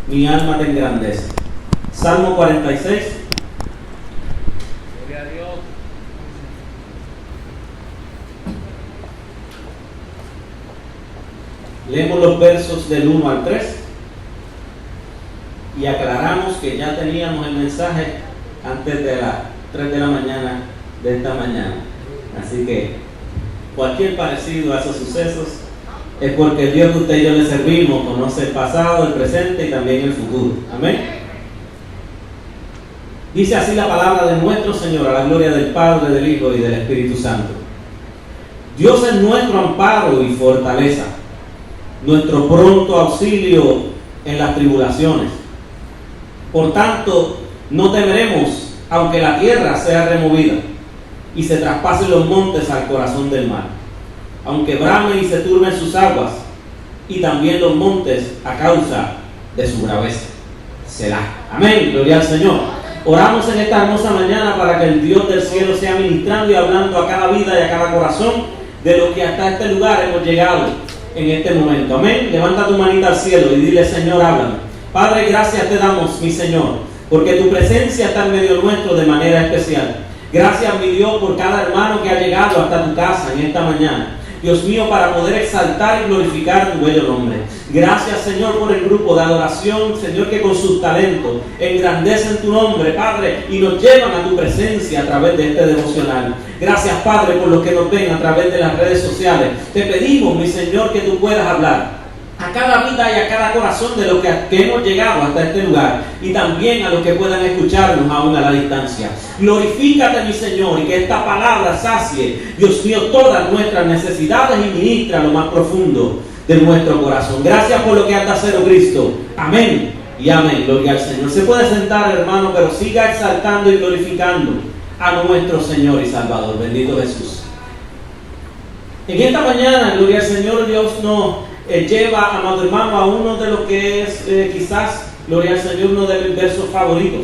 mi alma te engrandece. Salmo 46. Gloria a Dios. Leemos los versos del 1 al 3 y aclaramos que ya teníamos el mensaje antes de las 3 de la mañana de esta mañana. Así que cualquier parecido a esos sucesos es porque el Dios que usted y yo le servimos conoce el pasado, el presente y también el futuro. Amén. Dice así la palabra de nuestro Señor, a la gloria del Padre, del Hijo y del Espíritu Santo. Dios es nuestro amparo y fortaleza, nuestro pronto auxilio en las tribulaciones. Por tanto, no temeremos, aunque la tierra sea removida y se traspasen los montes al corazón del mar, aunque brame y se turben sus aguas, y también los montes a causa de su braveza. Selah. Amén. Gloria al Señor. Oramos en esta hermosa mañana para que el Dios del cielo sea ministrando y hablando a cada vida y a cada corazón de lo que hasta este lugar hemos llegado en este momento. Amén. Levanta tu manita al cielo y dile: Señor, háblame. Padre, gracias te damos, mi Señor, porque tu presencia está en medio nuestro de manera especial. Gracias, mi Dios, por cada hermano que ha llegado hasta tu casa en esta mañana. Dios mío, para poder exaltar y glorificar tu bello nombre. Gracias, Señor, por el grupo de adoración, Señor, que con sus talentos engrandecen tu nombre, Padre, y nos llevan a tu presencia a través de este devocional. Gracias, Padre, por los que nos ven a través de las redes sociales. Te pedimos, mi Señor, que tú puedas hablar a cada vida y a cada corazón de los que hemos llegado hasta este lugar, y también a los que puedan escucharnos aún a la distancia. Glorifícate, mi Señor, y que esta palabra sacie, Dios mío, todas nuestras necesidades y ministra lo más profundo de nuestro corazón. Gracias por lo que has de hacer, oh Cristo. Amén y amén. Gloria al Señor. Se puede sentar, hermano, pero siga exaltando y glorificando a nuestro Señor y Salvador. Bendito Jesús. En esta mañana, gloria al Señor, Dios nos lleva, amado hermano, a uno de lo que es quizás, gloria al Señor, uno de mis versos favoritos.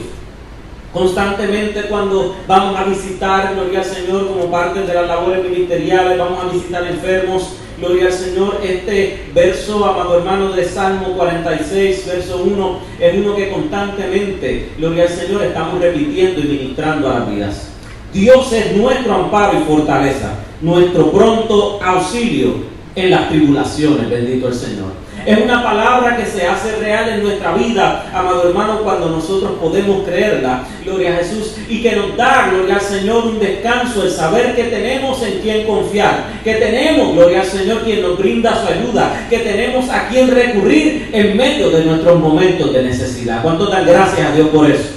Constantemente cuando vamos a visitar, gloria al Señor, como parte de las labores ministeriales, vamos a visitar enfermos, gloria al Señor, este verso, amado hermano, de Salmo 46, verso 1, es uno que constantemente, gloria al Señor, estamos repitiendo y ministrando a las vidas. Dios es nuestro amparo y fortaleza, nuestro pronto auxilio en las tribulaciones. Bendito el Señor. Es una palabra que se hace real en nuestra vida, amado hermano, cuando nosotros podemos creerla, gloria a Jesús, y que nos da, gloria al Señor, un descanso, el saber que tenemos en quien confiar, que tenemos, gloria al Señor, quien nos brinda su ayuda, que tenemos a quien recurrir en medio de nuestros momentos de necesidad. ¿Cuánto dan gracias a Dios por eso?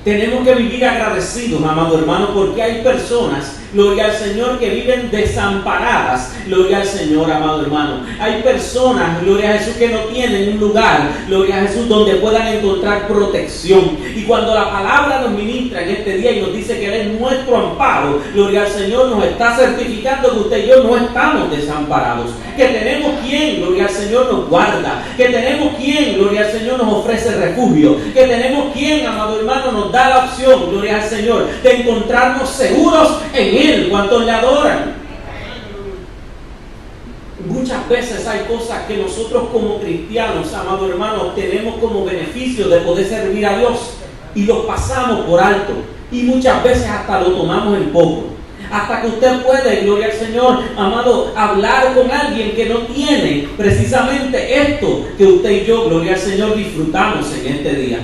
Tenemos que vivir agradecidos, amado hermano, porque hay personas, gloria al Señor, que viven desamparadas, gloria al Señor, amado hermano. Hay personas, gloria a Jesús, que no tienen un lugar, gloria a Jesús, donde puedan encontrar protección. Y cuando la palabra nos ministra en este día y nos dice que Él es nuestro amparo, gloria al Señor, nos está certificando que usted y yo no estamos desamparados. Que tenemos quien, gloria al Señor, nos guarda. Que tenemos quien, gloria al Señor, nos ofrece refugio. Que tenemos quien, amado hermano, nos da la opción, gloria al Señor, de encontrarnos seguros en Él, cuantos le adoran. Muchas veces hay cosas que nosotros como cristianos, amado hermano, tenemos como beneficio de poder servir a Dios y los pasamos por alto, y muchas veces hasta lo tomamos en poco. Hasta que usted puede, gloria al Señor, amado, hablar con alguien que no tiene precisamente esto que usted y yo, gloria al Señor, disfrutamos en este día.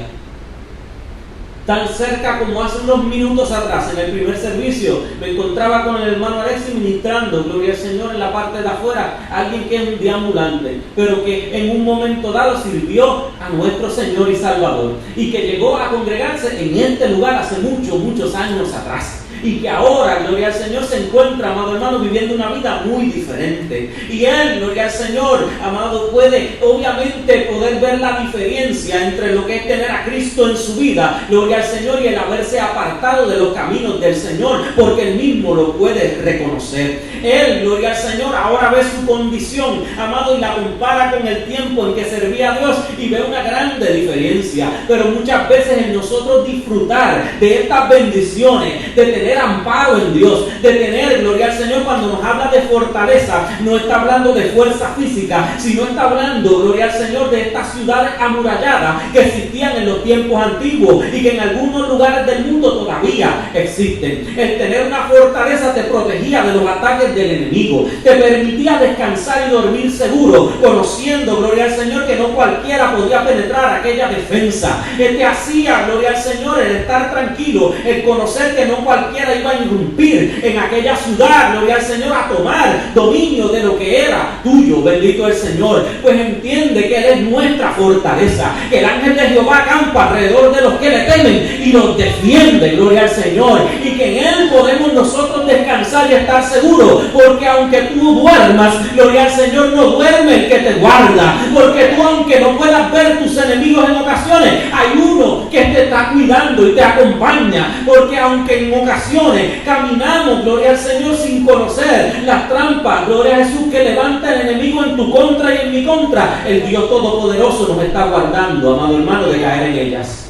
Tan cerca como hace unos minutos atrás, en el primer servicio, me encontraba con el hermano Alexis ministrando, gloria al Señor, en la parte de afuera, alguien que es un deambulante, pero que en un momento dado sirvió a nuestro Señor y Salvador, y que llegó a congregarse en este lugar hace muchos años atrás. Y que ahora, gloria al Señor, se encuentra, amado hermano, viviendo una vida muy diferente. Y él, gloria al Señor, amado, puede obviamente poder ver la diferencia entre lo que es tener a Cristo en su vida, gloria al Señor, y el haberse apartado de los caminos del Señor, porque él mismo lo puede reconocer. Él, gloria al Señor, ahora ve su condición, amado, y la compara con el tiempo en que servía a Dios, y ve una grande diferencia. Pero muchas veces en nosotros disfrutar de estas bendiciones, de tener tener amparo en Dios, de tener, gloria al Señor, cuando nos habla de fortaleza, no está hablando de fuerza física, sino está hablando, gloria al Señor, de estas ciudades amuralladas que existían en los tiempos antiguos y que en algunos lugares del mundo todavía existen. El tener una fortaleza te protegía de los ataques del enemigo, te permitía descansar y dormir seguro, conociendo, gloria al Señor, que no cualquiera podía penetrar aquella defensa. Te hacía, gloria al Señor, el estar tranquilo, el conocer que no cualquiera iba a irrumpir en aquella ciudad, gloria al Señor, a tomar dominio de lo que era tuyo, bendito el Señor. Pues entiende que Él es nuestra fortaleza, que el ángel de Jehová acampa alrededor de los que le temen y nos defiende, gloria al Señor, y que en Él podemos nosotros descansar y estar seguros, porque aunque tú duermas, gloria al Señor, no duerme el que te guarda, porque tú, aunque no puedas ver tus enemigos en ocasiones, hay uno que te está cuidando y te acompaña, porque aunque en ocasiones caminamos, gloria al Señor, sin conocer las trampas, gloria a Jesús, que levanta el enemigo en tu contra y en mi contra, el Dios Todopoderoso nos está guardando, amado hermano, de caer en ellas.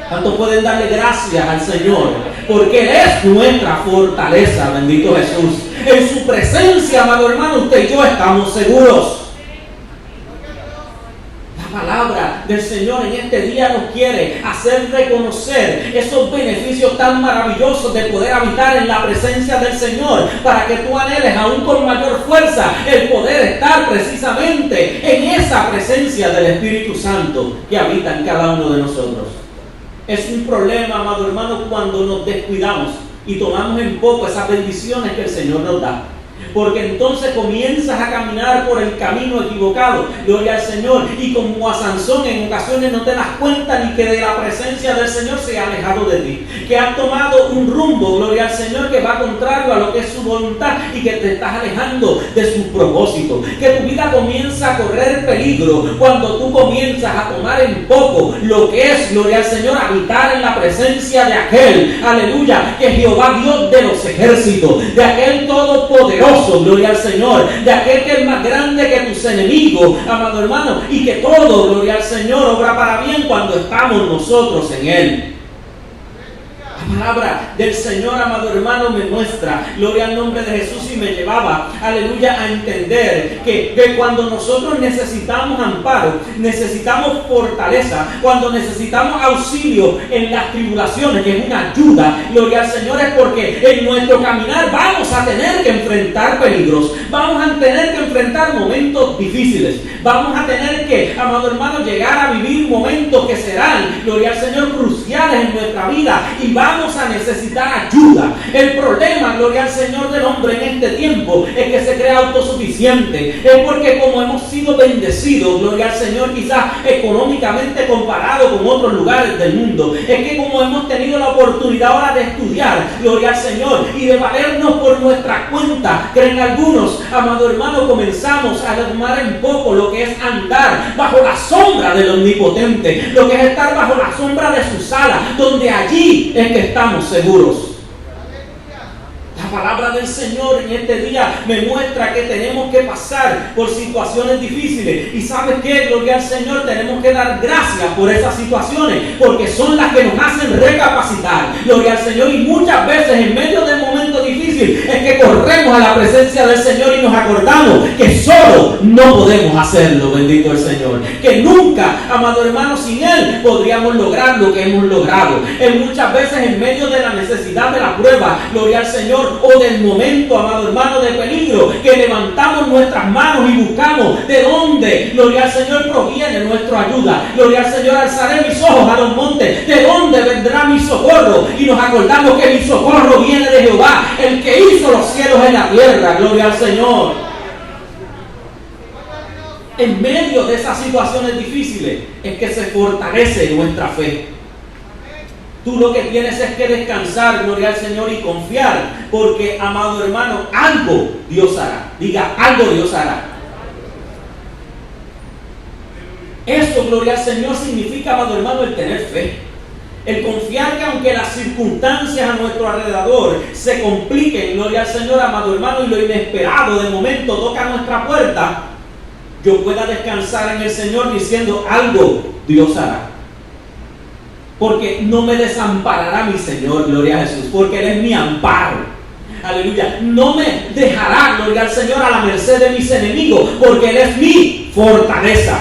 ¿Cuántos pueden darle gracias al Señor? Porque Él es nuestra fortaleza, bendito Jesús. En su presencia, amado hermano, usted y yo estamos seguros. La palabra del Señor en este día nos quiere hacer reconocer esos beneficios tan maravillosos de poder habitar en la presencia del Señor, para que tú anheles aún con mayor fuerza el poder estar precisamente en esa presencia del Espíritu Santo que habita en cada uno de nosotros. Es un problema, amado hermano, cuando nos descuidamos y tomamos en poco esas bendiciones que el Señor nos da. Porque entonces comienzas a caminar por el camino equivocado, gloria al Señor, y como a Sansón en ocasiones no te das cuenta ni que de la presencia del Señor se ha alejado de ti, que has tomado un rumbo, gloria al Señor, que va contrario a lo que es su voluntad y que te estás alejando de su propósito, que tu vida comienza a correr peligro cuando tú comienzas a tomar en poco lo que es, gloria al Señor, habitar en la presencia de aquel, aleluya, que Jehová Dios de los ejércitos, de aquel todopoderoso, gloria al Señor, de aquel que es más grande que tus enemigos, amado hermano, y que todo, gloria al Señor, obra para bien cuando estamos nosotros en Él. La palabra del Señor, amado hermano, me muestra, gloria al nombre de Jesús, y me llevaba, aleluya, a entender que cuando nosotros necesitamos amparo, necesitamos fortaleza, cuando necesitamos auxilio en las tribulaciones, que es una ayuda, gloria al Señor, es porque en nuestro caminar vamos a tener que enfrentar peligros, vamos a tener que enfrentar momentos difíciles, vamos a tener que, amado hermano, llegar a vivir momentos que serán, gloria al Señor, cruciales en nuestra vida, y vamos a necesitar ayuda. El problema, gloria al Señor, del hombre en este tiempo es que se cree autosuficiente. Es porque como hemos sido bendecidos, gloria al Señor, quizás económicamente comparado con otros lugares del mundo, es que como hemos tenido la oportunidad ahora de estudiar, gloria al Señor, y de valernos por nuestra cuenta, creen algunos, amado hermano, comenzamos a tomar en poco lo que es andar bajo la sombra del Omnipotente, lo que es estar bajo la sombra de su sala, donde allí es que estamos seguros. La palabra del Señor en este día me muestra que tenemos que pasar por situaciones difíciles. Y ¿sabes qué? Gloria al Señor, tenemos que dar gracias por esas situaciones, porque son las que nos hacen recapacitar. Gloria al Señor, y muchas veces en medio del momento difícil es que corremos a la presencia del Señor y nos acordamos que solo no podemos hacerlo, bendito el Señor. Que nunca, amado hermano, sin Él podríamos lograr lo que hemos logrado. Muchas veces en medio de la necesidad de la prueba, gloria al Señor, o del momento, amado hermano, de peligro, que levantamos nuestras manos y buscamos de dónde, gloria al Señor, proviene nuestra ayuda. Gloria al Señor, alzaré mis ojos a los montes, de dónde vendrá mi socorro, y nos acordamos que mi socorro viene de Jehová, el que hizo los cielos en la tierra. Gloria al Señor. En medio de esas situaciones difíciles es que se fortalece nuestra fe. Tú lo que tienes es que descansar, gloria al Señor, y confiar, porque, amado hermano, algo Dios hará. Diga, algo Dios hará. Eso, gloria al Señor, significa, amado hermano, el tener fe. El confiar que aunque las circunstancias a nuestro alrededor se compliquen, gloria al Señor, amado hermano, y lo inesperado de momento toca nuestra puerta, yo pueda descansar en el Señor diciendo, algo Dios hará. Porque no me desamparará mi Señor, gloria a Jesús, porque Él es mi amparo. Aleluya. No me dejará, gloria al Señor, a la merced de mis enemigos, porque Él es mi fortaleza.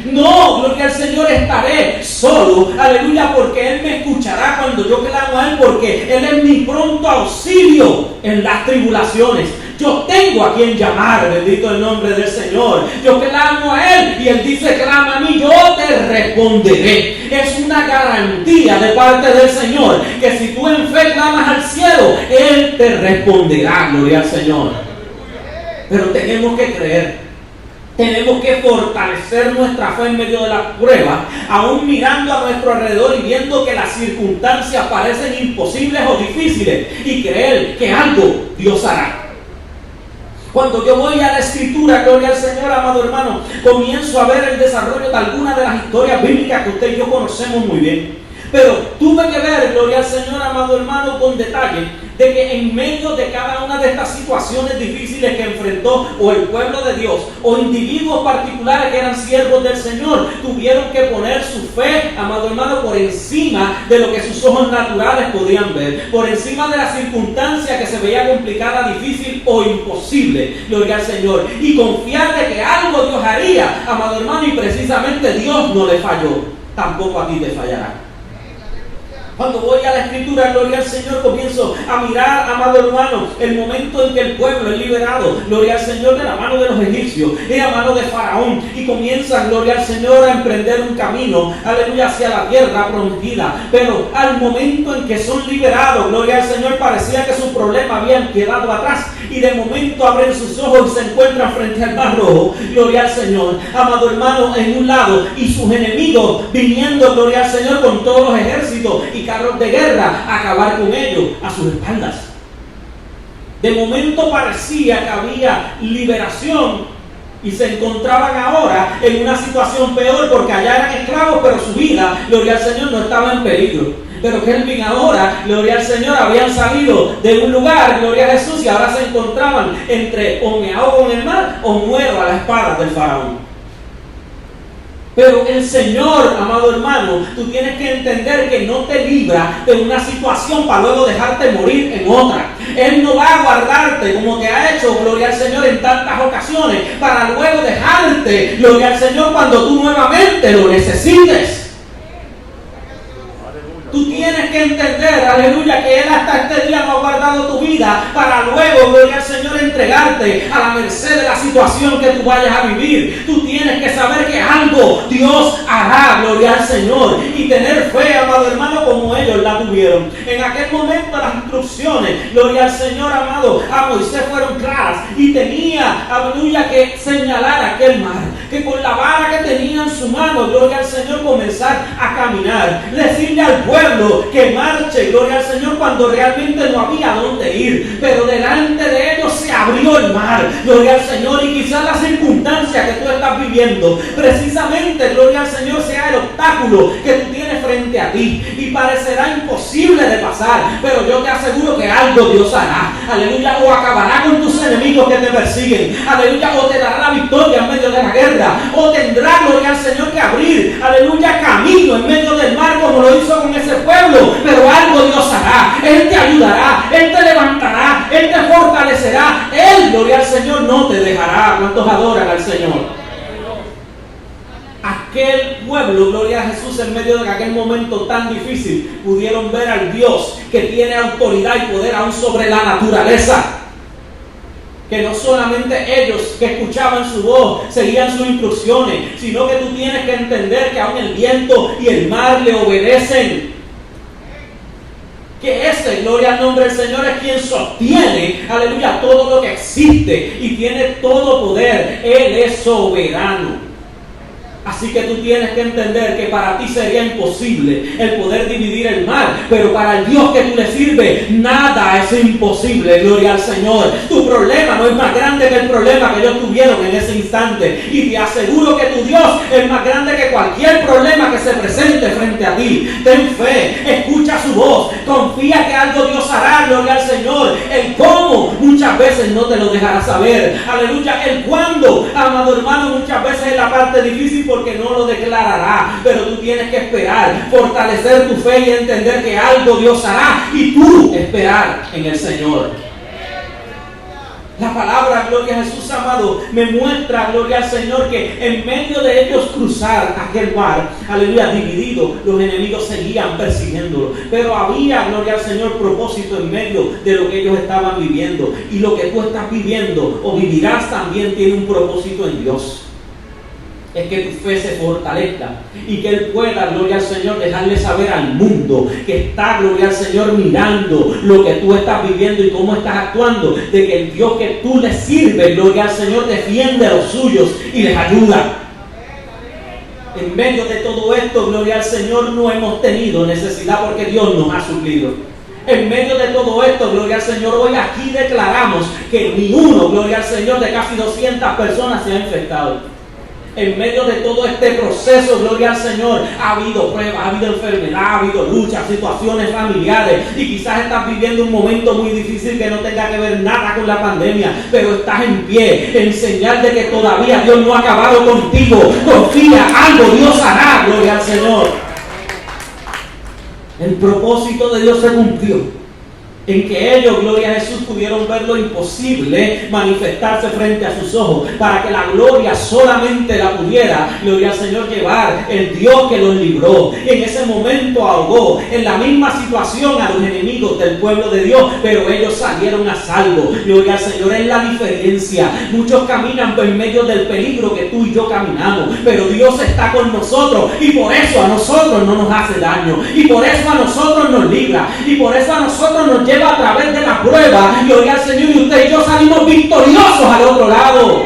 No, gloria al Señor, estaré solo, aleluya, porque Él me escuchará cuando yo clamo a Él, porque Él es mi pronto auxilio en las tribulaciones. Yo tengo a quien llamar, bendito el nombre del Señor. Yo clamo a Él y Él dice, clama a mí, yo te responderé. Es una garantía de parte del Señor, que si tú en fe clamas al cielo, Él te responderá, gloria al Señor. Pero tenemos que creer. Tenemos que fortalecer nuestra fe en medio de la prueba, aún mirando a nuestro alrededor y viendo que las circunstancias parecen imposibles o difíciles, y creer que algo Dios hará. Cuando yo voy a la Escritura, gloria al Señor, amado hermano, comienzo a ver el desarrollo de algunas de las historias bíblicas que usted y yo conocemos muy bien. Pero tuve que ver, gloria al Señor, amado hermano, con detalle, de que en medio de cada una de estas situaciones difíciles que enfrentó o el pueblo de Dios o individuos particulares que eran siervos del Señor, tuvieron que poner su fe, amado hermano, por encima de lo que sus ojos naturales podían ver, por encima de la circunstancia que se veía complicada, difícil o imposible, gloria al Señor, y confiar de que algo Dios haría, amado hermano, y precisamente Dios no le falló, tampoco a ti te fallará. Cuando voy a la Escritura, gloria al Señor, comienzo a mirar, amado hermano, el momento en que el pueblo es liberado, gloria al Señor, de la mano de los egipcios, de la mano de Faraón, y comienzan, gloria al Señor, a emprender un camino, aleluya, hacia la tierra prometida. Pero al momento en que son liberados, gloria al Señor, parecía que sus problemas habían quedado atrás, y de momento abren sus ojos y se encuentran frente al mar rojo, gloria al Señor, amado hermano, en un lado, y sus enemigos viniendo, gloria al Señor, con todos los ejércitos y carros de guerra a acabar con ellos a sus espaldas. De momento parecía que había liberación y se encontraban ahora en una situación peor, porque allá eran esclavos, pero su vida, gloria al Señor, no estaba en peligro. Pero Kelvin ahora, gloria al Señor, habían salido de un lugar, gloria a Jesús, y ahora se encontraban entre o me ahogo en el mar o muero a la espada del faraón. Pero el Señor, amado hermano, tú tienes que entender que no te libra de una situación para luego dejarte morir en otra. Él no va a guardarte como te ha hecho, gloria al Señor, en tantas ocasiones, para luego dejarte, gloria al Señor, cuando tú nuevamente lo necesites. Tú tienes que entender, aleluya, que Él hasta este día no ha guardado tu vida para luego, gloria al Señor, entregarte a la merced de la situación que tú vayas a vivir. Tú tienes que saber que algo Dios hará, gloria al Señor, y tener fe, amado hermano, como ellos la tuvieron. En aquel momento las instrucciones, gloria al Señor, amado, a Moisés fueron claras y tenía, aleluya, que señalar aquel mar, que con la vara que tenía en su mano, gloria al Señor, comenzar a caminar, decirle al pueblo que marche, gloria al Señor, cuando realmente no había dónde ir, pero delante de ellos se abrió el mar, gloria al Señor, y quizás la circunstancia que tú estás viviendo, precisamente, gloria al Señor, sea el obstáculo que tú tienes frente a ti, y parecerá imposible de pasar, pero yo te aseguro que algo Dios hará, aleluya, o acabará con tus enemigos que te persiguen, aleluya, o te dará la victoria en medio de la guerra, o tendrá, gloria al Señor, que abrir, aleluya, camino en medio del mar, como lo hizo con ese pueblo, pero algo Dios hará. Él te ayudará, Él te levantará, Él te fortalecerá, Él, gloria al Señor, no te dejará. ¿Cuántos adoran al Señor? Aquel pueblo, gloria a Jesús, en medio de aquel momento tan difícil, pudieron ver al Dios que tiene autoridad y poder aún sobre la naturaleza. Que no solamente ellos que escuchaban su voz seguían sus instrucciones, sino que tú tienes que entender que aún el viento y el mar le obedecen. Que ese, gloria al nombre del Señor, es quien sostiene, aleluya, todo lo que existe y tiene todo poder. Él es soberano. Así que tú tienes que entender que para ti sería imposible el poder dividir el mar, pero para el Dios que tú le sirves, nada es imposible, gloria al Señor. Tu problema no es más grande que el problema que ellos tuvieron en ese instante, y te aseguro que tu Dios es más grande que cualquier problema que se presente frente a ti. Ten fe, escucha su voz, confía que algo Dios hará, gloria al Señor. El cómo muchas veces no te lo dejará saber, aleluya. El cuándo, amado hermano, muchas veces es la parte difícil, porque no lo declarará, pero tú tienes que esperar, fortalecer tu fe y entender que algo Dios hará y tú esperar en el Señor. La palabra, gloria a Jesús, amado, me muestra, gloria al Señor, que en medio de ellos cruzar aquel mar, aleluya, dividido, los enemigos seguían persiguiéndolo. Pero había, gloria al Señor, propósito en medio de lo que ellos estaban viviendo. Y lo que tú estás viviendo o vivirás también tiene un propósito en Dios. Es que tu fe se fortalezca y que Él pueda, gloria al Señor, dejarle saber al mundo que está, gloria al Señor, mirando lo que tú estás viviendo y cómo estás actuando, de que el Dios que tú le sirves, gloria al Señor, defiende a los suyos y les ayuda. En medio de todo esto, gloria al Señor, no hemos tenido necesidad porque Dios nos ha suplido. En medio de todo esto, gloria al Señor, hoy aquí declaramos que ni uno, gloria al Señor, de casi 200 personas se ha infectado. En medio de todo este proceso, gloria al Señor, ha habido pruebas, ha habido enfermedad, ha habido luchas, situaciones familiares, y quizás estás viviendo un momento muy difícil que no tenga que ver nada con la pandemia, pero estás en pie, en señal de que todavía Dios no ha acabado contigo. Confía, algo Dios hará, gloria al Señor. El propósito de Dios se cumplió, en que ellos, gloria a Jesús, pudieron ver lo imposible manifestarse frente a sus ojos, para que la gloria solamente la pudiera, gloria al Señor, llevar el Dios que los libró. En ese momento ahogó en la misma situación a los enemigos del pueblo de Dios, pero ellos salieron a salvo. Gloria al Señor, es la diferencia. Muchos caminan en medio del peligro que tú y yo caminamos, pero Dios está con nosotros y por eso a nosotros no nos hace daño, y por eso a nosotros nos libra, y por eso a nosotros nos lleva a través de la prueba. Gloria al Señor, y usted y yo salimos victoriosos al otro lado.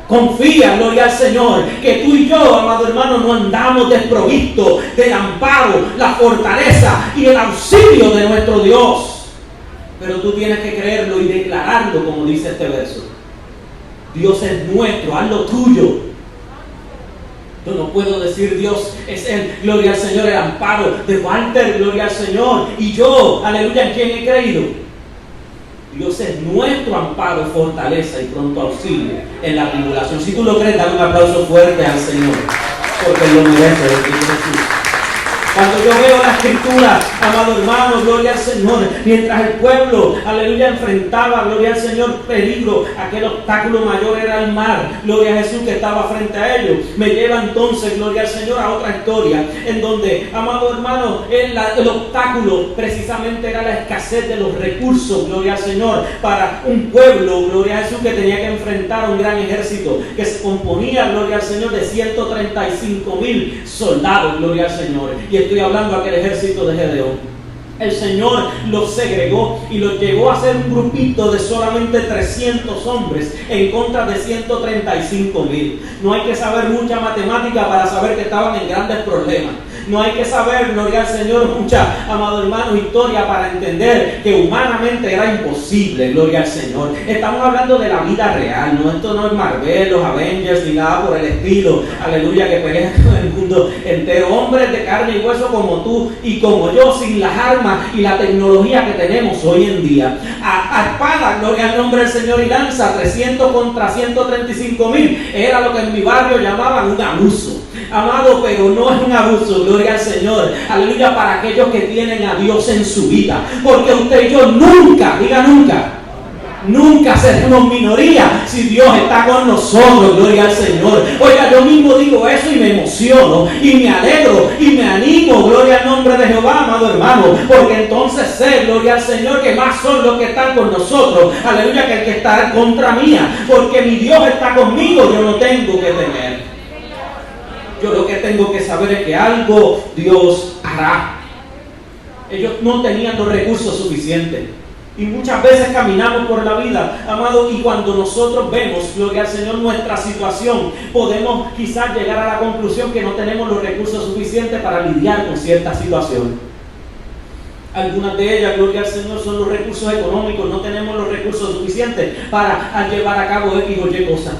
Confía, gloria al Señor, que tú y yo, amado hermano, no andamos desprovistos del amparo, la fortaleza y el auxilio de nuestro Dios. Pero tú tienes que creerlo y declararlo, como dice este verso. Dios es nuestro, haz lo tuyo. Yo no puedo decir Dios es el, gloria al Señor, el amparo de Walter, gloria al Señor, y yo, aleluya, ¿en quién he creído? Dios es nuestro amparo, fortaleza y pronto auxilio en la tribulación. Si tú lo crees, dale un aplauso fuerte al Señor, porque lo merece, Jesús. Cuando yo veo la Escritura, amado hermano, gloria al Señor, mientras el pueblo, aleluya, enfrentaba, gloria al Señor, peligro, aquel obstáculo mayor era el mar, gloria a Jesús que estaba frente a ellos, me lleva entonces, gloria al Señor, a otra historia, en donde, amado hermano, el obstáculo precisamente era la escasez de los recursos, gloria al Señor, para un pueblo, gloria a Jesús, que tenía que enfrentar a un gran ejército, que se componía, gloria al Señor, de 135,000 soldados, gloria al Señor. Y estoy hablando de aquel ejército de Gedeón. El Señor los segregó y los llevó a ser un grupito de solamente 300 hombres en contra de 135,000. No hay que saber mucha matemática para saber que estaban en grandes problemas. No hay que saber, gloria al Señor, mucha, amado hermano, historia para entender que humanamente era imposible, gloria al Señor. Estamos hablando de la vida real, ¿no? Esto no es Marvel, los Avengers, ni nada por el estilo, aleluya, que pelean con el mundo entero. Hombres de carne y hueso como tú y como yo, sin las armas y la tecnología que tenemos hoy en día. A espada, gloria al nombre del Señor, y lanza, 300 contra 135,000. Era lo que en mi barrio llamaban un abuso. Amado, pero no es un abuso, gloria al Señor, aleluya, para aquellos que tienen a Dios en su vida, porque usted y yo nunca, diga nunca seremos minoría si Dios está con nosotros, gloria al Señor. Oiga, yo mismo digo eso y me emociono y me alegro y me animo, gloria al nombre de Jehová, amado hermano, porque entonces sé, gloria al Señor, que más son los que están con nosotros, aleluya, que el que está contra mía, porque mi Dios está conmigo, yo no tengo que temer. Yo lo que tengo que saber es que algo Dios hará. Ellos no tenían los recursos suficientes. Y muchas veces caminamos por la vida, amado, y cuando nosotros vemos, gloria al Señor, nuestra situación, podemos quizás llegar a la conclusión que no tenemos los recursos suficientes para lidiar con cierta situación. Algunas de ellas, gloria al Señor, son los recursos económicos. No tenemos los recursos suficientes para llevar a cabo X o Y cosas.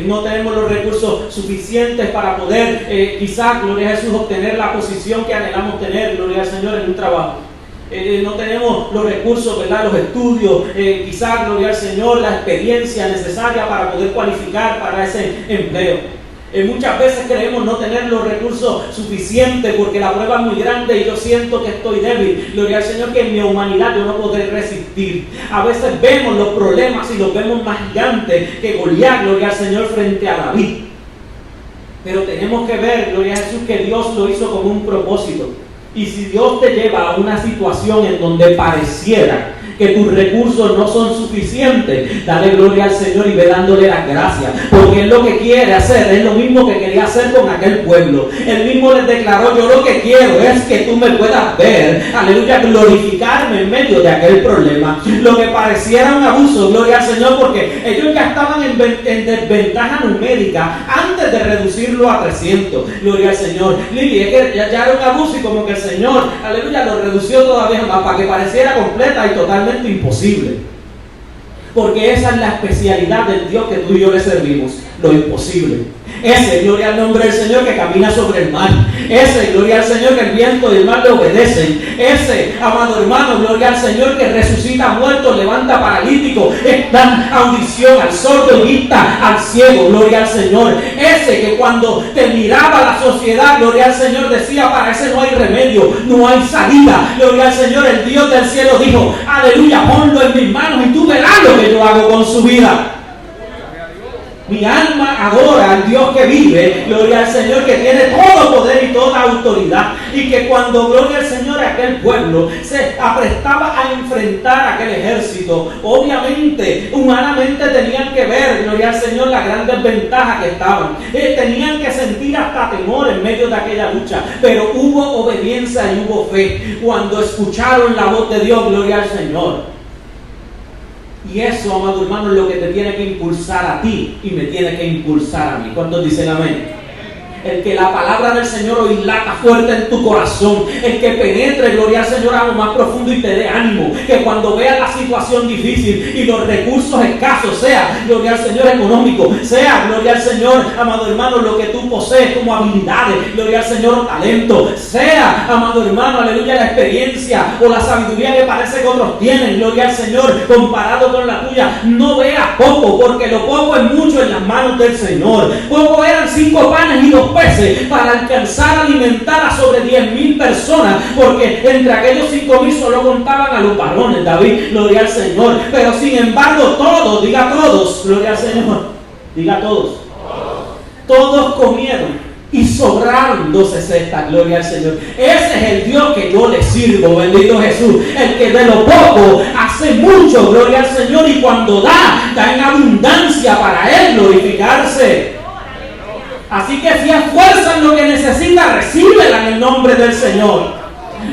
No tenemos los recursos suficientes para poder, quizás, gloria a Jesús, obtener la posición que anhelamos tener, gloria al Señor, en un trabajo. No tenemos los recursos, ¿verdad? Los estudios, quizás, gloria al Señor, la experiencia necesaria para poder cualificar para ese empleo. Muchas veces creemos no tener los recursos suficientes porque la prueba es muy grande y yo siento que estoy débil. Gloria al Señor, que en mi humanidad yo no podré resistir. A veces vemos los problemas y los vemos más gigantes que Goliat, gloria al Señor, frente a David. Pero tenemos que ver, gloria a Jesús, que Dios lo hizo con un propósito. Y si Dios te lleva a una situación en donde pareciera que tus recursos no son suficientes, dale gloria al Señor y ve dándole las gracias, porque Él lo que quiere hacer es lo mismo que quería hacer con aquel pueblo. Él mismo les declaró: yo lo que quiero es que tú me puedas ver, aleluya, glorificarme en medio de aquel problema. Lo que pareciera un abuso, gloria al Señor, porque ellos ya estaban en desventaja numérica antes de reducirlo a 300, gloria al Señor. Lili, es que ya era un abuso y como que el Señor, aleluya, lo redució todavía más para que pareciera completa y totalmente imposible, porque esa es la especialidad del Dios que tú y yo le servimos, lo imposible. Ese, gloria al nombre del Señor, que camina sobre el mar. Ese, gloria al Señor, que el viento y el mar le obedecen. Ese, amado hermano, gloria al Señor, que resucita muertos, levanta paralíticos, da audición al sordo y vista al ciego, gloria al Señor. Ese que cuando te miraba la sociedad, gloria al Señor, decía: para ese no hay remedio, no hay salida, gloria al Señor. El Dios del cielo dijo: aleluya, ponlo en mis manos y tú verás lo que yo hago con su vida. Mi alma adora al Dios que vive, gloria al Señor, que tiene todo poder y toda autoridad. Y que cuando, gloria al Señor, aquel pueblo se aprestaba a enfrentar aquel ejército, obviamente, humanamente tenían que ver, gloria al Señor, la gran desventaja que estaban. Tenían que sentir hasta temor en medio de aquella lucha. Pero hubo obediencia y hubo fe cuando escucharon la voz de Dios, gloria al Señor. Y eso, amado hermano, es lo que te tiene que impulsar a ti y me tiene que impulsar a mí. ¿Cuántos dicen amén? El que la palabra del Señor hoy lata fuerte en tu corazón. El que penetre, gloria al Señor, a lo más profundo y te dé ánimo. Que cuando veas la situación difícil y los recursos escasos, sea, gloria al Señor, económico, sea, gloria al Señor, amado hermano, lo que tú posees como habilidades, gloria al Señor, talento, sea, amado hermano, aleluya, la experiencia o la sabiduría que parece que otros tienen, gloria al Señor, comparado con la tuya, no veas poco, porque lo poco es mucho en las manos del Señor. Poco eran 5 panes y 2 peces para alcanzar a alimentar a sobre 10,000 personas, porque entre aquellos 5,000 solo contaban a los varones, David, gloria al Señor. Pero sin embargo todos, diga todos, gloria al Señor, diga todos, todos comieron y sobraron 12 cestas, gloria al Señor. Ese es el Dios que yo le sirvo, bendito Jesús, el que de lo poco hace mucho, gloria al Señor, y cuando da en abundancia para Él glorificarse. Así que si es fuerza en lo que necesita, recíbela en el nombre del Señor.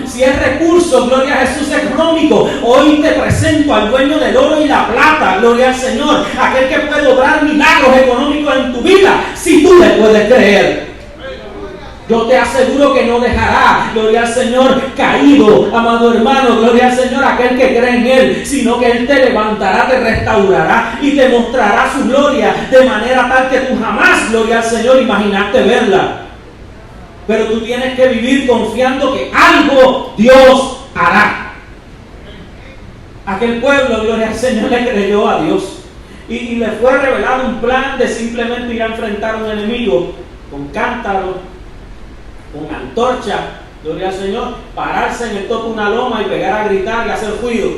Si es recurso, gloria a Jesús, económico, hoy te presento al dueño del oro y la plata, gloria al Señor, aquel que puede obrar milagros económicos en tu vida, si tú le puedes creer. Yo te aseguro que no dejará, gloria al Señor, caído, amado hermano, gloria al Señor, aquel que cree en Él, sino que Él te levantará, te restaurará y te mostrará su gloria de manera tal que tú jamás, gloria al Señor, imaginaste verla. Pero tú tienes que vivir confiando que algo Dios hará. Aquel pueblo, gloria al Señor, le creyó a Dios y le fue revelado un plan de simplemente ir a enfrentar a un enemigo con cántaros, con antorcha, gloria al Señor, pararse en el tope de una loma y pegar a gritar y hacer ruido.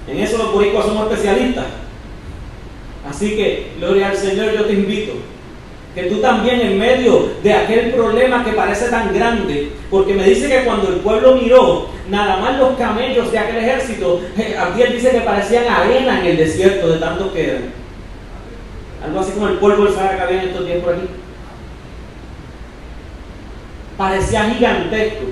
En eso los boricuas somos especialistas. Así que, gloria al Señor, yo te invito que tú también, en medio de aquel problema que parece tan grande, porque me dice que cuando el pueblo miró, nada más los camellos de aquel ejército, Abdiel dice que parecían arena en el desierto de tanto que eran. Algo así como el polvo del Sahara que había en estos días por aquí. Parecía gigantesco,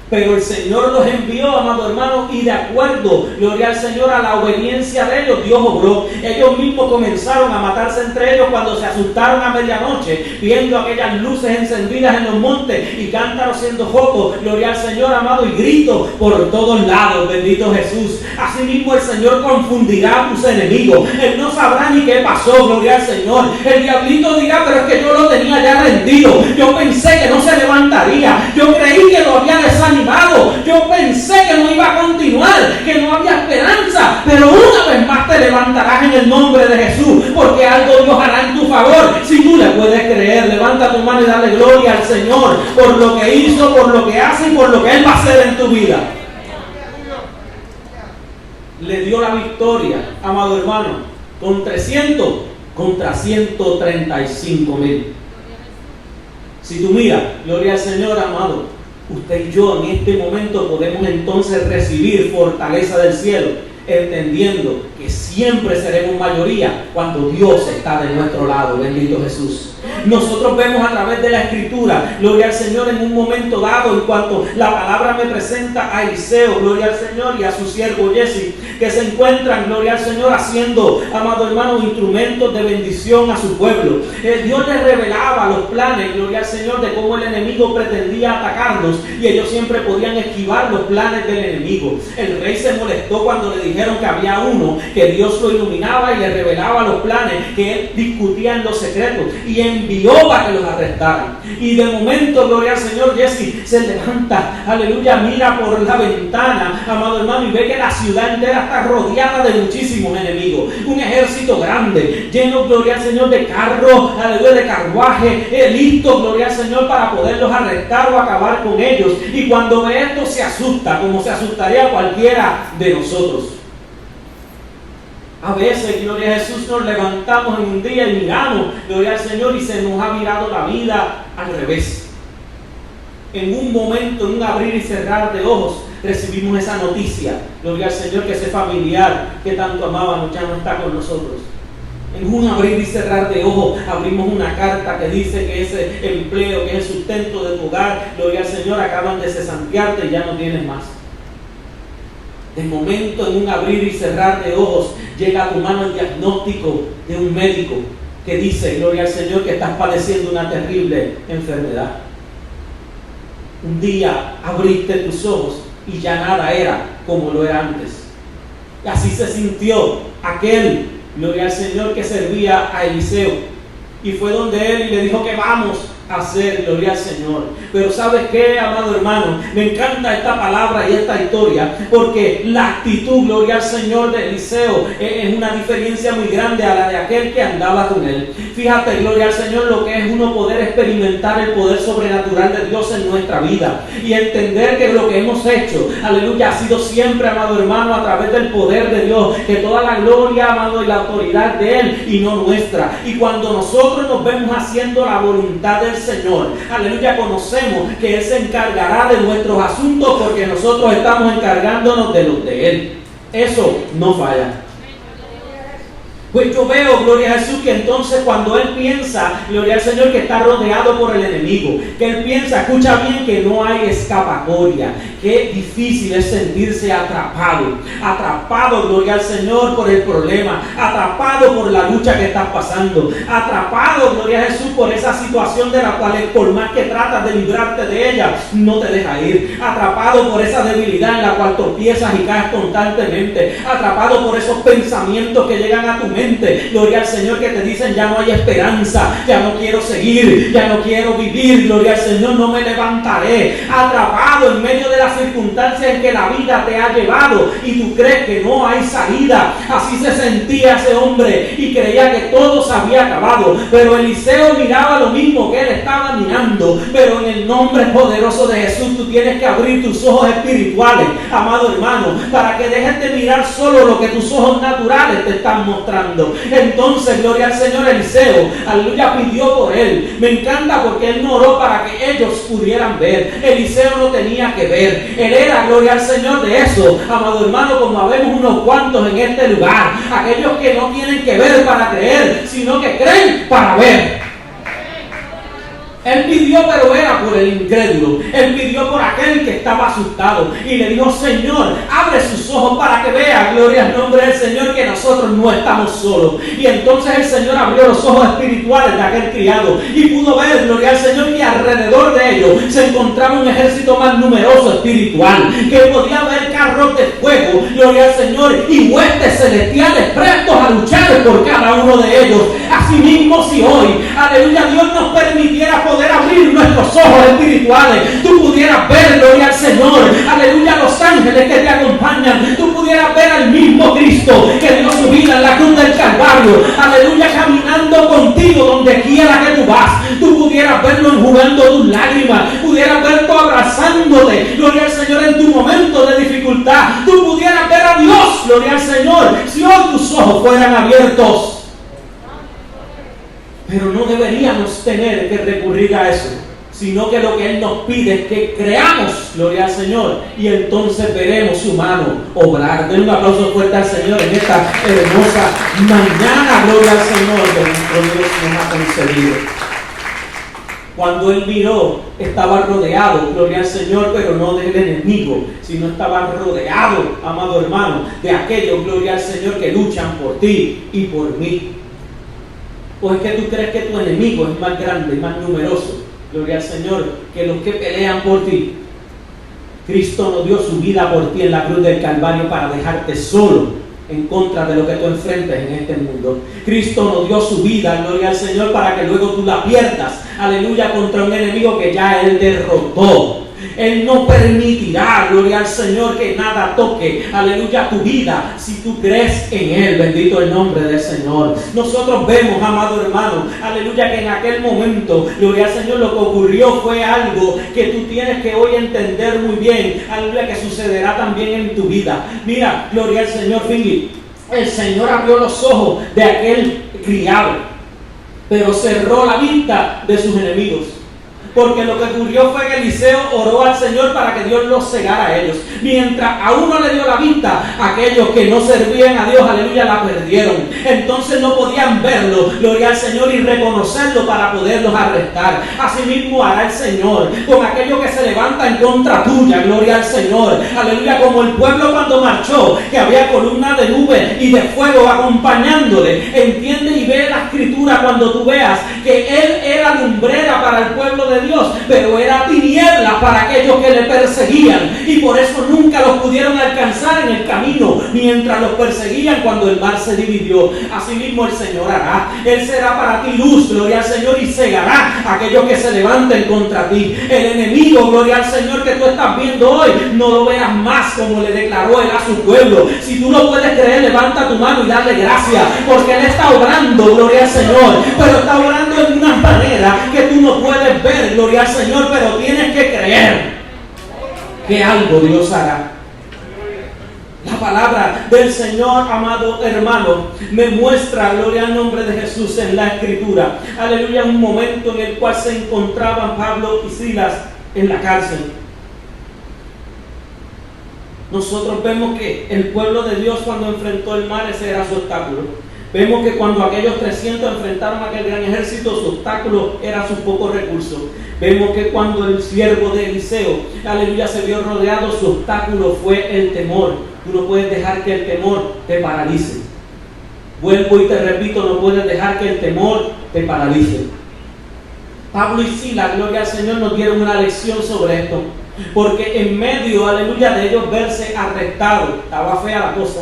pero el Señor los envió, amado hermano, y de acuerdo, gloria al Señor, a la obediencia de ellos, Dios obró. Ellos mismos comenzaron a matarse entre ellos cuando se asustaron a medianoche, viendo aquellas luces encendidas en los montes y cántaros siendo focos, gloria al Señor, amado, y gritos por todos lados, bendito Jesús. Asimismo el Señor confundirá a tus enemigos. Él no sabrá ni qué pasó, gloria al Señor. El diablito dirá: pero es que yo lo tenía ya rendido, yo pensé que no se levantaría, yo creí que lo había desanimado, yo pensé que no iba a continuar, que no había esperanza, pero una vez más te levantarás en el nombre de Jesús, porque algo Dios hará en tu favor si tú le puedes tu mano y dale gloria al Señor por lo que hizo, por lo que hace y por lo que Él va a hacer en tu vida. Le dio la victoria, amado hermano, con 300 contra 135,000. Si tú miras, gloria al Señor, amado, usted y yo en este momento podemos entonces recibir fortaleza del cielo, entendiendo que siempre seremos mayoría cuando Dios está de nuestro lado. Bendito Jesús. Nosotros vemos a través de la Escritura, gloria al Señor, en un momento dado, en cuanto la palabra me presenta a Eliseo, gloria al Señor, y a su siervo Jesse, que se encuentran, gloria al Señor, haciendo, amado hermano, instrumentos de bendición a su pueblo. Dios les revelaba los planes, gloria al Señor, de cómo el enemigo pretendía atacarlos, y ellos siempre podían esquivar los planes del enemigo. El rey se molestó cuando le dijeron que había uno que Dios lo iluminaba y le revelaba los planes que él discutía en los secretos, y envió para que los arrestaran. Y de momento, gloria al Señor, Jesse se levanta, aleluya, mira por la ventana, amado hermano, y ve que la ciudad entera está rodeada de muchísimos enemigos, un ejército grande, lleno, gloria al Señor, de carros, aleluya, de carruaje, listo, gloria al Señor, para poderlos arrestar o acabar con ellos. Y cuando ve esto se asusta, como se asustaría cualquiera de nosotros. A veces, gloria a Jesús, nos levantamos en un día y miramos, gloria al Señor, y se nos ha mirado la vida al revés. En un momento, en un abrir y cerrar de ojos, recibimos esa noticia, gloria al Señor, que ese familiar que tanto amábamos ya no está con nosotros. En un abrir y cerrar de ojos, abrimos una carta que dice que ese empleo, que es el sustento de tu hogar, gloria al Señor, acaban de cesantearte y ya no tienes más. De momento, en un abrir y cerrar de ojos, llega a tu mano el diagnóstico de un médico que dice, gloria al Señor, que estás padeciendo una terrible enfermedad. Un día abriste tus ojos y ya nada era como lo era antes. Y así se sintió aquel, gloria al Señor, que servía a Eliseo. Y fue donde él y le dijo que vamos a hacer, gloria al Señor. Pero ¿sabes qué, amado hermano? Me encanta esta palabra y esta historia, porque la actitud, gloria al Señor, de Eliseo es una diferencia muy grande a la de aquel que andaba con él. Fíjate, gloria al Señor, lo que es uno poder experimentar el poder sobrenatural de Dios en nuestra vida y entender que lo que hemos hecho, aleluya, ha sido siempre, amado hermano, a través del poder de Dios, que toda la gloria, amado, y la autoridad de Él y no nuestra. Y cuando nosotros nos vemos haciendo la voluntad del Señor, aleluya, conocemos que Él se encargará de nuestros asuntos porque nosotros estamos encargándonos de los de Él. Eso no falla. Pues yo veo, gloria a Jesús, que entonces cuando él piensa, gloria al Señor, que está rodeado por el enemigo, que él piensa, escucha bien, que no hay escapatoria, que difícil es sentirse atrapado, gloria al Señor, por el problema, atrapado por la lucha que estás pasando, atrapado, gloria a Jesús, por esa situación de la cual, por más que tratas de librarte de ella, no te deja ir, atrapado por esa debilidad en la cual tropiezas y caes constantemente, atrapado por esos pensamientos que llegan a tu mente, gloria al Señor, que te dicen ya no hay esperanza, ya no quiero seguir, ya no quiero vivir, gloria al Señor, no me levantaré, atrapado en medio de las circunstancias en que la vida te ha llevado y tú crees que no hay salida. Así se sentía ese hombre y creía que todo se había acabado, pero Eliseo miraba lo mismo que él estaba mirando. Pero en el nombre poderoso de Jesús tú tienes que abrir tus ojos espirituales, amado hermano, para que dejes de mirar solo lo que tus ojos naturales te están mostrando. Entonces, gloria al Señor, Eliseo, aleluya, pidió por él. Me encanta porque él no oró para que ellos pudieran ver. Eliseo no tenía que ver. Él era, gloria al Señor, de eso, amado hermano, como habemos unos cuantos en este lugar. Aquellos que no tienen que ver para creer, sino que creen para ver. Él pidió, pero era por el incrédulo. Él pidió por aquel que estaba asustado. Y le dijo, Señor, abre sus ojos para que vea, gloria al nombre del Señor, que nosotros no estamos solos. Y entonces el Señor abrió los ojos espirituales de aquel criado. Y pudo ver, gloria al Señor, que alrededor de ellos se encontraba un ejército más numeroso espiritual. Que podía ver carros de fuego, gloria al Señor, y huestes celestiales prestos a luchar por cada uno de ellos. Asimismo, si hoy, aleluya, Dios nos permitiera poder abrir nuestros ojos espirituales, tú pudieras ver, gloria al Señor, aleluya, los ángeles que te acompañan, tú pudieras ver al mismo Cristo que dio su vida en la cruz del Calvario, aleluya, caminando contigo donde quiera que tú vas, tú pudieras ver enjugando tus lágrimas, pudieras ver tú abrazándote, gloria al Señor, en tu momento de dificultad. Tú pudieras ver a Dios, gloria al Señor, si hoy tus ojos fueran abiertos. Pero no deberíamos tener que recurrir a eso, sino que lo que Él nos pide es que creamos, gloria al Señor, y entonces veremos su mano obrar. Den un aplauso fuerte al Señor en esta hermosa mañana, gloria al Señor, que nuestro Dios nos ha concedido. Cuando Él miró, estaba rodeado, gloria al Señor, pero no del enemigo, sino estaba rodeado, amado hermano, de aquellos, gloria al Señor, que luchan por ti y por mí. ¿O es que tú crees que tu enemigo es más grande, más numeroso, gloria al Señor, que los que pelean por ti? Cristo no dio su vida por ti en la cruz del Calvario para dejarte solo en contra de lo que tú enfrentas en este mundo. Cristo no dio su vida, gloria al Señor, para que luego tú la pierdas, aleluya, contra un enemigo que ya Él derrotó. Él no permitirá, gloria al Señor, que nada toque, aleluya, tu vida, si tú crees en Él. Bendito el nombre del Señor. Nosotros vemos, amado hermano, aleluya, que en aquel momento, gloria al Señor, lo que ocurrió fue algo que tú tienes que hoy entender muy bien, aleluya, que sucederá también en tu vida. Mira, gloria al Señor, Philip, el Señor abrió los ojos de aquel criado, pero cerró la vista de sus enemigos. Porque lo que ocurrió fue que Eliseo oró al Señor para que Dios los cegara a ellos. Mientras a uno le dio la vista, aquellos que no servían a Dios, aleluya, la perdieron. Entonces no podían verlo, gloria al Señor, y reconocerlo para poderlos arrestar. Asimismo hará el Señor con aquellos que se levantan en contra tuya, gloria al Señor. Aleluya, como el pueblo cuando marchó, que había columna de nube y de fuego acompañándole. Entiende y ve la escritura cuando tú veas que Él era lumbrera para el pueblo de Dios, pero era tiniebla para aquellos que le perseguían, y por eso nunca los pudieron alcanzar en el camino mientras los perseguían cuando el mar se dividió. Asimismo el Señor hará. Él será para ti luz, gloria al Señor, y cegará a aquellos que se levanten contra ti. El enemigo, gloria al Señor, que tú estás viendo hoy, no lo veas más, como le declaró Él a su pueblo. Si tú lo puedes creer, levanta tu mano y dale gracias, porque Él está obrando, gloria al Señor, pero está obrando en una manera que tú no puedes ver, gloria al Señor, pero tienes que creer que algo Dios hará. La palabra del Señor, amado hermano, me muestra, gloria al nombre de Jesús, en la escritura, aleluya, un momento en el cual se encontraban Pablo y Silas en la cárcel. Nosotros vemos que el pueblo de Dios, cuando enfrentó el mar, ese era su obstáculo. Vemos que cuando aquellos 300 enfrentaron a aquel gran ejército, su obstáculo era sus pocos recursos. Vemos que cuando el siervo de Eliseo, aleluya, se vio rodeado, su obstáculo fue el temor. Tú no puedes dejar que el temor te paralice. Vuelvo y te repito, no puedes dejar que el temor te paralice. Pablo y Silas, gloria al Señor, nos dieron una lección sobre esto. Porque en medio, aleluya, de ellos verse arrestados, estaba fea la cosa,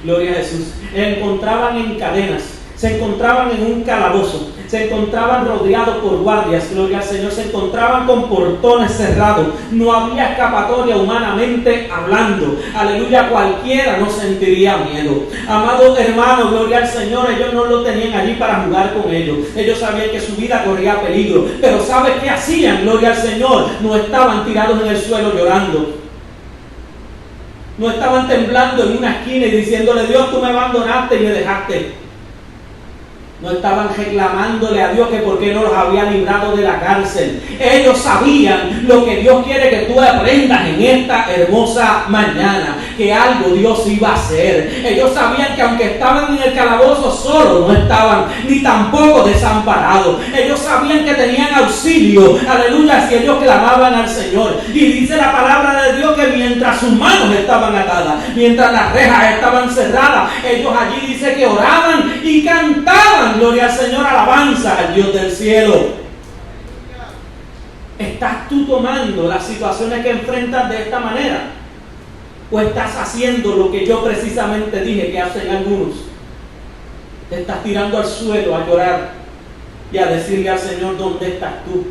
gloria a Jesús, encontraban en cadenas, se encontraban en un calabozo, se encontraban rodeados por guardias, gloria al Señor, se encontraban con portones cerrados, no había escapatoria humanamente hablando, aleluya, cualquiera no sentiría miedo. Amado hermano, gloria al Señor, ellos no lo tenían allí para jugar con ellos, ellos sabían que su vida corría peligro, pero ¿sabes qué hacían? Gloria al Señor, no estaban tirados en el suelo llorando. No estaban temblando en una esquina y diciéndole: Dios, tú me abandonaste y me dejaste. No estaban reclamándole a Dios que por qué no los había librado de la cárcel. Ellos sabían lo que Dios quiere que tú aprendas en esta hermosa mañana, que algo Dios iba a hacer. Ellos sabían que aunque estaban en el calabozo, solo no estaban, ni tampoco desamparados. Ellos sabían que tenían auxilio, aleluya, si ellos clamaban al Señor. Y dice la palabra de Dios que mientras sus manos estaban atadas, mientras las rejas estaban cerradas, ellos allí dice que oraban y cantaban, gloria al Señor, alabanza al Dios del cielo. ¿Estás tú tomando las situaciones que enfrentas de esta manera? ¿O estás haciendo lo que yo precisamente dije que hacen algunos? Te estás tirando al suelo a llorar y a decirle al Señor: ¿dónde estás tú?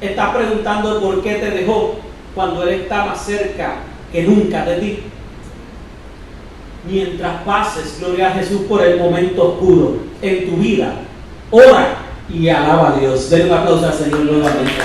Estás preguntando por qué te dejó cuando Él está más cerca que nunca de ti. Mientras pases, gloria a Jesús, por el momento oscuro en tu vida, ora y alaba a Dios. Denle un aplauso al Señor nuevamente.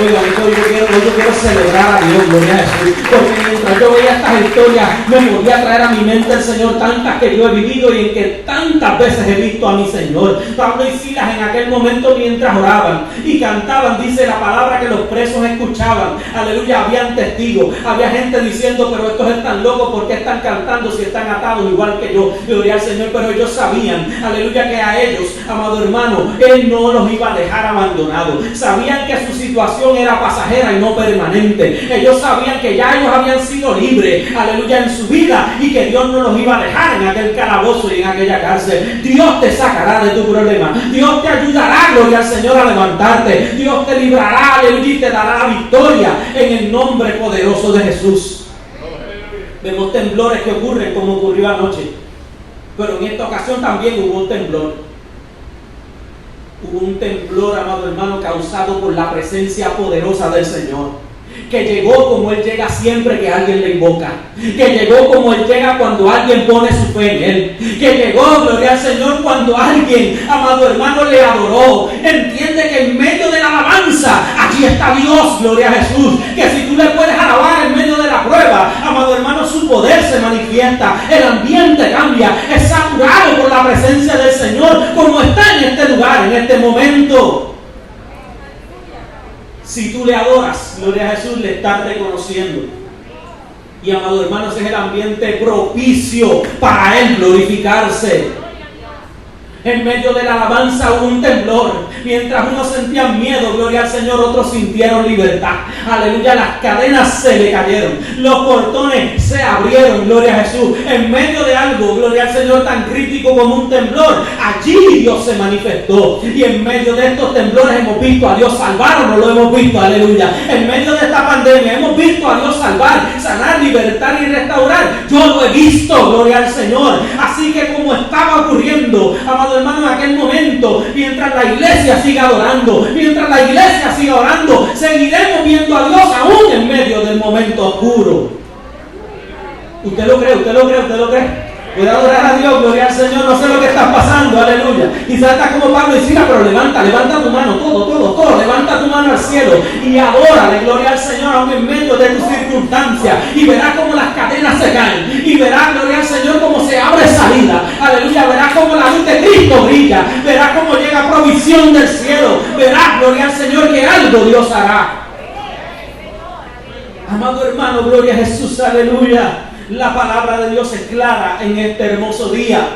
Oiga, yo quiero celebrar a Dios, gloria a Jesús, porque mientras yo veía estas historias, me volví a traer a mi mente el Señor tantas que yo he vivido y en que tantas veces he visto a mi Señor. Pablo y Silas en aquel momento mientras oraban y cantaban, dice la palabra que los presos escuchaban, aleluya, habían testigos, había gente diciendo, pero estos están locos, ¿por qué están cantando si están atados igual que yo? Gloria al Señor, pero ellos sabían, aleluya, que a ellos, amado hermano, Él no los iba a dejar abandonados. Sabían que su situación era pasajera y no permanente. Ellos sabían que ya ellos habían sido libres, aleluya, en su vida, y que Dios no los iba a dejar en aquel calabozo y en aquella cárcel. Dios te sacará de tu problema. Dios te ayudará, gloria al Señor, a levantarte. Dios te librará, aleluya, y te dará la victoria en el nombre poderoso de Jesús. Vemos temblores que ocurren como ocurrió anoche, pero en esta ocasión también hubo un temblor. Hubo un temblor, amado hermano, causado por la presencia poderosa del Señor, que llegó como Él llega siempre que alguien le invoca, que llegó como Él llega cuando alguien pone su fe en Él, que llegó, gloria al Señor, cuando alguien, amado hermano, le adoró. Entiende que en medio de la alabanza, allí está Dios, gloria a Jesús, que si tú le puedes alabar en medio de la prueba, amado hermano, su poder se manifiesta, el ambiente cambia, es saturado por la presencia del Señor, como está en este lugar, en este momento. Si tú le adoras, gloria a Jesús, le estás reconociendo. Y amado hermano, ese es el ambiente propicio para Él glorificarse. En medio de la alabanza hubo un temblor. Mientras unos sentían miedo, gloria al Señor, otros sintieron libertad. Aleluya, las cadenas se le cayeron, los portones se abrieron, gloria a Jesús. En medio de algo, gloria al Señor, tan crítico como un temblor, allí Dios se manifestó. Y en medio de estos temblores hemos visto a Dios salvar, o no lo hemos visto, aleluya. En medio de esta pandemia hemos visto a Dios salvar, sanar, libertar y restaurar. Yo lo he visto, gloria al Señor. Así que como estaba ocurriendo, amado hermano, en aquel momento, mientras la iglesia siga adorando, mientras la iglesia siga orando, seguiremos viendo a Dios aún en medio del momento oscuro. ¿Usted lo cree? ¿Usted lo cree? ¿Usted lo cree? Puede adorar a Dios, gloria al Señor, no sé lo que está pasando, aleluya. Quizás está como Pablo y Silas, pero levanta tu mano, todo, levanta tu mano al cielo y adórale, gloria al Señor, aún en medio de tus circunstancias, y verás como las cadenas se caen, y verás, gloria al Señor, como se abre salida, aleluya, verás como la luz de Cristo brilla, verás como llega provisión del cielo, verás, gloria al Señor, que algo Dios hará. Amado hermano, gloria a Jesús, aleluya. La palabra de Dios es clara en este hermoso día.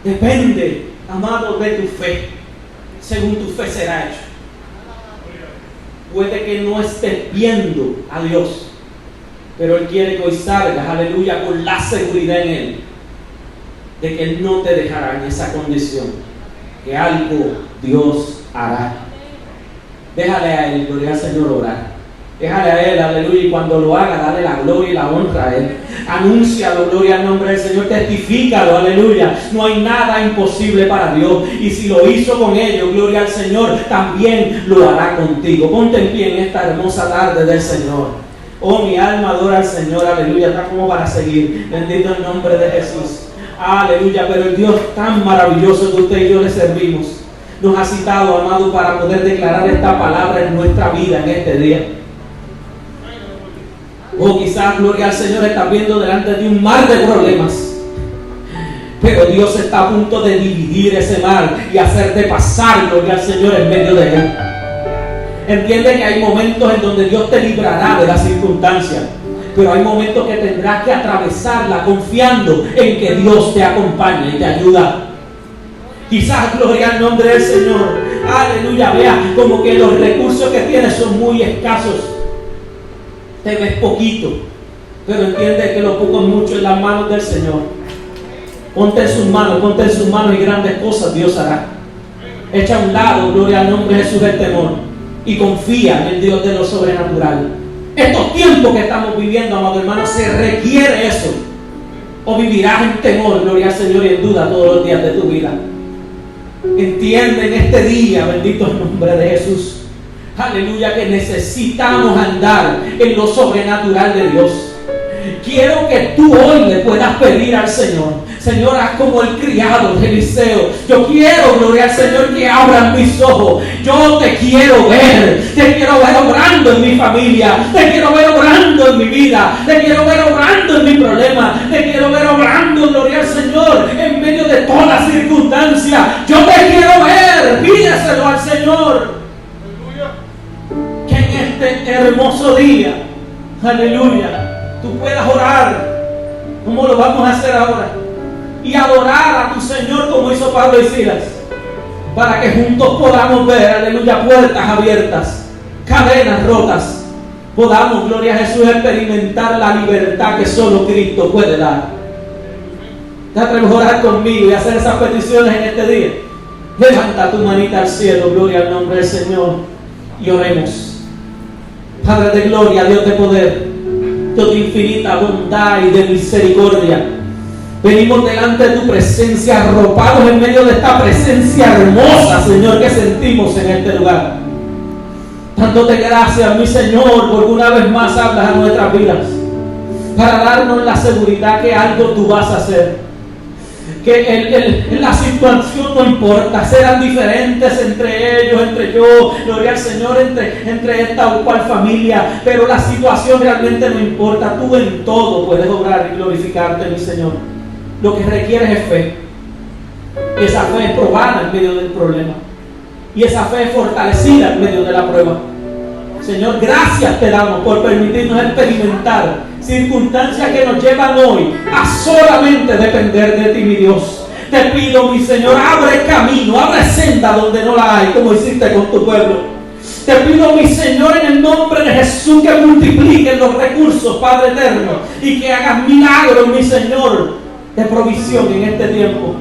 Depende, amado, de tu fe. Según tu fe será hecho. Puede que no estés viendo a Dios, pero Él quiere que hoy salgas, aleluya, con la seguridad en Él, de que Él no te dejará en esa condición, que algo Dios hará. Déjale a Él, gloria al Señor, orar. Déjale a Él, aleluya, y cuando lo haga, dale la gloria y la honra a Él. Anúncialo, gloria al nombre del Señor, testifícalo, aleluya. No hay nada imposible para Dios. Y si lo hizo con ellos, gloria al Señor, también lo hará contigo. Ponte en pie en esta hermosa tarde del Señor. Oh, mi alma adora al Señor, aleluya. Está como para seguir. Bendito el nombre de Jesús. Aleluya, pero el Dios tan maravilloso que usted y yo le servimos nos ha citado, amado, para poder declarar esta palabra en nuestra vida en este día. O quizás, gloria al Señor, estás viendo delante de un mar de problemas, pero Dios está a punto de dividir ese mar y hacerte pasar, gloria al Señor, en medio de él. Entiende que hay momentos en donde Dios te librará de las circunstancias, pero hay momentos que tendrás que atravesarla confiando en que Dios te acompaña y te ayuda. Quizás, gloria al nombre del Señor, aleluya, vea como que los recursos que tienes son muy escasos. Te ves poquito, pero entiende que lo pongo mucho en las manos del Señor. Ponte en sus manos y grandes cosas Dios hará. Echa a un lado, gloria al nombre de Jesús, el temor y confía en el Dios de lo sobrenatural. Estos tiempos que estamos viviendo, amado hermano, se requiere eso. O vivirás en temor, gloria al Señor, y en duda todos los días de tu vida. Entiende en este día, bendito el nombre de Jesús, aleluya, que necesitamos andar en lo sobrenatural de Dios. Quiero que tú hoy le puedas pedir al Señor, Señor, haz como el criado de Eliseo. Yo quiero, gloria al Señor, que abran mis ojos. Yo te quiero ver. Te quiero ver obrando en mi familia. Te quiero ver obrando en mi vida. Te quiero ver obrando en mi problema. Te quiero ver obrando, gloria al Señor, en medio de todas circunstancias. Yo te quiero ver. Pídeselo al Señor. Que en este hermoso día, aleluya, tú puedas orar como lo vamos a hacer ahora y adorar a tu Señor como hizo Pablo y Silas, para que juntos podamos ver, aleluya, puertas abiertas, cadenas rotas, podamos, gloria a Jesús, experimentar la libertad que solo Cristo puede dar. ¿Te atreves a orar conmigo y hacer esas peticiones en este día? Levanta tu manita al cielo, gloria al nombre del Señor, y oremos. Padre de gloria, Dios de poder, Dios de infinita bondad y de misericordia, venimos delante de tu presencia, arropados en medio de esta presencia hermosa, Señor, que sentimos en este lugar. Dándote gracias, mi Señor, porque una vez más hablas a nuestras vidas, para darnos la seguridad que algo tú vas a hacer. Que la situación no importa, serán diferentes entre ellos, entre yo, gloria al Señor, entre esta o cual familia, pero la situación realmente no importa. Tú en todo puedes obrar y glorificarte, mi Señor. Lo que requieres es fe, y esa fe es probada en medio del problema, y esa fe es fortalecida en medio de la prueba. Señor, gracias te damos por permitirnos experimentar circunstancias que nos llevan hoy a solamente depender de ti, mi Dios. Te pido, mi Señor, abre camino, abre senda donde no la hay, como hiciste con tu pueblo. Te pido, mi Señor, en el nombre de Jesús, que multipliques los recursos, Padre eterno, y que hagas milagros, mi Señor, de provisión en este tiempo.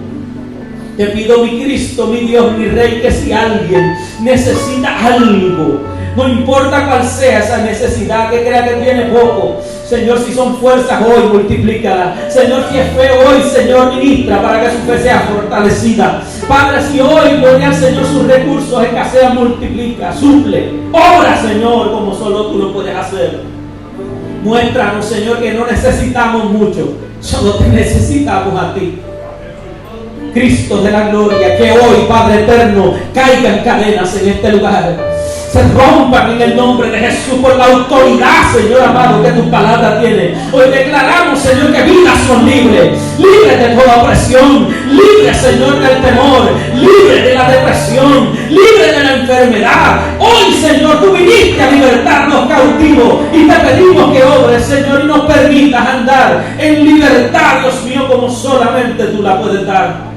Te pido, mi Cristo, mi Dios, mi Rey, que si alguien necesita algo, no importa cuál sea esa necesidad, que crea que tiene poco, Señor, si son fuerzas hoy, multiplícala. Señor, si es fe hoy, Señor, ministra para que su fe sea fortalecida. Padre, si hoy, gloria al Señor, sus recursos escasean, multiplica, suple. Obra, Señor, como solo tú lo puedes hacer. Muéstranos, Señor, que no necesitamos mucho, solo te necesitamos a ti. Cristo de la gloria, que hoy, Padre eterno, caigan cadenas en este lugar. Se rompan en el nombre de Jesús por la autoridad, Señor amado, que tu palabra tiene. Hoy declaramos, Señor, que vidas son libres, libres de toda opresión, libres, Señor, del temor, libres de la depresión, libres de la enfermedad. Hoy, Señor, tú viniste a libertarnos cautivos y te pedimos que obres, Señor, y nos permitas andar en libertad, Dios mío, como solamente tú la puedes dar.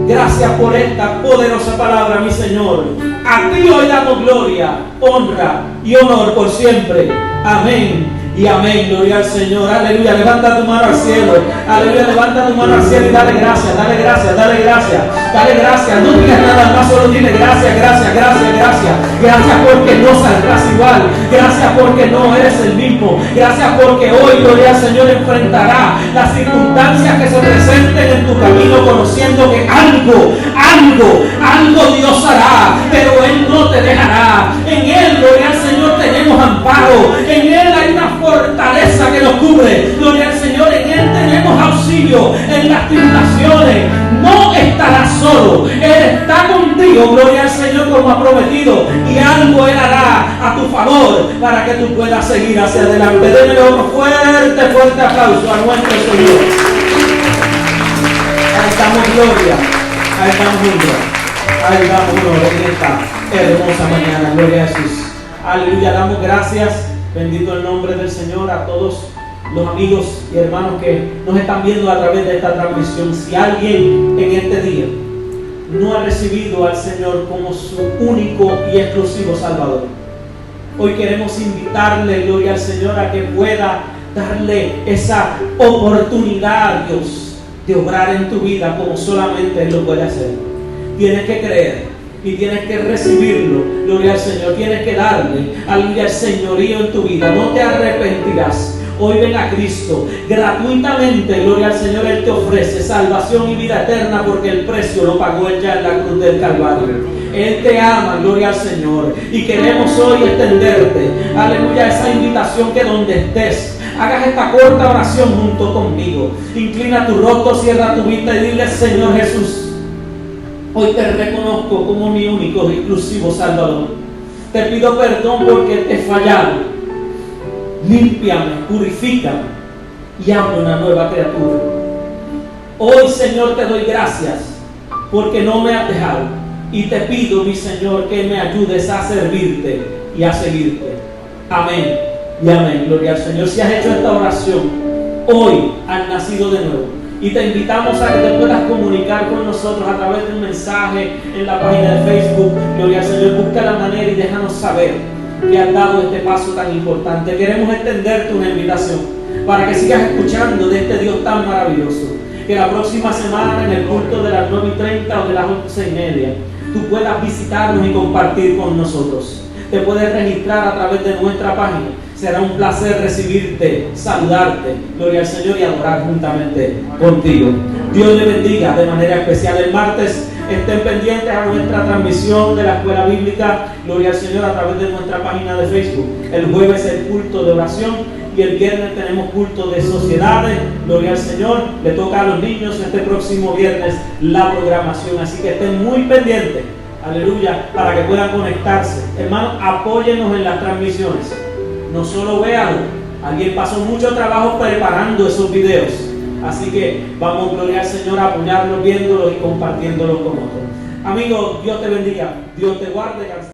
Gracias por esta poderosa palabra, mi Señor. A ti hoy damos gloria, honra y honor por siempre. Amén y amén. Gloria al Señor. Aleluya. Levanta tu mano al cielo. Aleluya. Levanta tu mano al cielo y dale gracias, dale gracias, dale gracias. Dale gracias. No digas nada más, solo dile gracias, gracias, gracias, gracias. Gracias porque no saldrás igual. Gracias porque no eres el mismo. Gracias porque hoy, gloria al Señor, enfrentará las circunstancias que se presenten en tu camino, conociendo que algo Dios hará, pero Él no te dejará. En Él, gloria al Señor, tenemos amparo. En Él hay una fortaleza que nos cubre. Gloria al Señor, en Él tenemos auxilio en las tribulaciones. No estarás solo, Él está contigo, gloria al Señor, como ha prometido, y algo Él hará a tu favor para que tú puedas seguir hacia adelante. Denle un fuerte aplauso a nuestro Señor. Ahí damos gloria, ahí damos honra, ahí damos honor en esta hermosa mañana. Gloria a Jesús. Aleluya, damos gracias, bendito el nombre del Señor, a todos los amigos y hermanos que nos están viendo a través de esta transmisión. Si alguien en este día no ha recibido al Señor como su único y exclusivo Salvador, hoy queremos invitarle, gloria al Señor, a que pueda darle esa oportunidad, Dios, de obrar en tu vida como solamente Él lo puede hacer. Tienes que creer y tienes que recibirlo, gloria al Señor. Tienes que darle, aleluya, el señorío en tu vida. No te arrepentirás. Hoy ven a Cristo gratuitamente, gloria al Señor. Él te ofrece salvación y vida eterna porque el precio lo pagó Él ya en la cruz del Calvario. Él te ama, gloria al Señor, y queremos hoy extenderte, aleluya, esa invitación que donde estés, hagas esta corta oración junto conmigo. Inclina tu rostro, cierra tu vista y dile: Señor Jesús, hoy te reconozco como mi único y exclusivo Salvador. Te pido perdón porque te he fallado. Límpiame, purifícame y hazme una nueva criatura. Hoy, Señor, te doy gracias porque no me has dejado. Y te pido, mi Señor, que me ayudes a servirte y a seguirte. Amén y amén. Gloria al Señor. Si has hecho esta oración, hoy has nacido de nuevo. Y te invitamos a que te puedas comunicar con nosotros a través de un mensaje en la página de Facebook. Gloria al Señor. Busca la manera y déjanos saber que has dado este paso tan importante. Queremos extenderte una invitación para que sigas escuchando de este Dios tan maravilloso. Que la próxima semana, en el culto de las 9:30 o de las 11:30, tú puedas visitarnos y compartir con nosotros. Te puedes registrar a través de nuestra página. Será un placer recibirte, saludarte, gloria al Señor, y adorar juntamente contigo. Dios le bendiga de manera especial. El martes estén pendientes a nuestra transmisión de la escuela bíblica, gloria al Señor, a través de nuestra página de Facebook. El jueves el culto de oración y el viernes tenemos culto de sociedades, gloria al Señor. Le toca a los niños este próximo viernes la programación, así que estén muy pendientes, aleluya, para que puedan conectarse. Hermanos, apóyennos en las transmisiones. No solo véanlo, alguien pasó mucho trabajo preparando esos videos. Así que vamos, gloria al Señor, a apoyarlos, viéndolos y compartiéndolos con otros. Amigos, Dios te bendiga, Dios te guarde.